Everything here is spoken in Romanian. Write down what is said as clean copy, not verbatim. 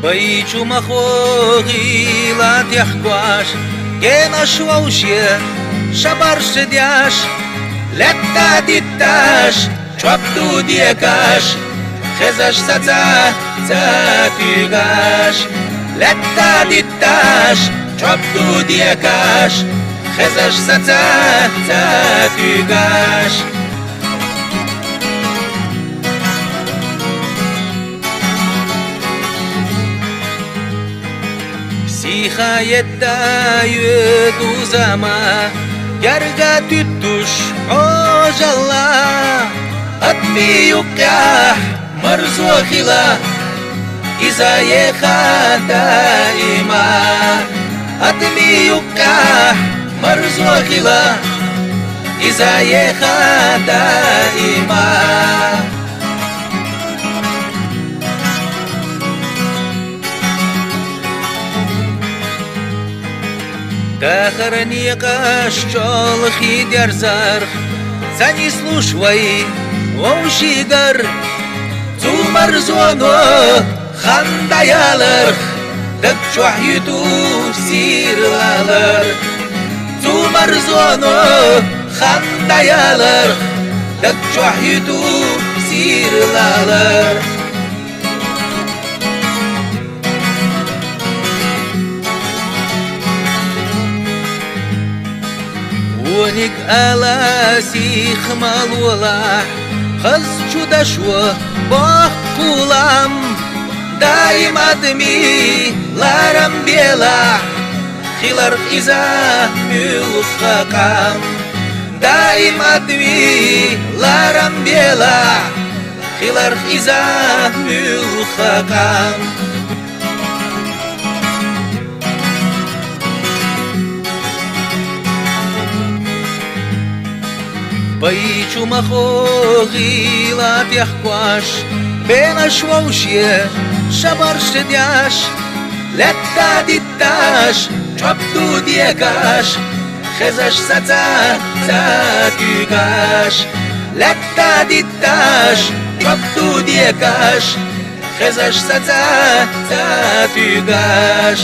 Băiciu mă hogi la tehcoaș, Gena șuaușie, șabar ședeaș, Letta ditaș, cioptu diecaș, Hezaș sața, țatigaș, Letta ditaș, cioptu diecaș, Hezaș sața, țatigaș. Sihayetta yüdü zama Yarga tüttüş ojalla Atmi yukkah marzuhila İzayeha daima Atmi yukkah marzuhila İzayeha daima Кахарни кашчол хидер зарх, Сани слушвай, оушигар, Цумар зоно хандаяларх, Так чуахюту сирлалар, Цумар зоно хандаяларх, Так чуахюту сирлалар. Уник аласих малула, Хаз чудашва бахкулам, Даим адми ларам бела, Хилар хиза мюхакам, Даим адми ларам бела, Хилар хиза мюхакам. Băiciu mă hogi la tehcoaș, Bena șuaușie, șabar ședeaș, Letta ditaș, cioptu diecaș, Hezaș sața, țatigaș, Letta ditaș, cioptu diecaș, Hezaș sața, țatigaș.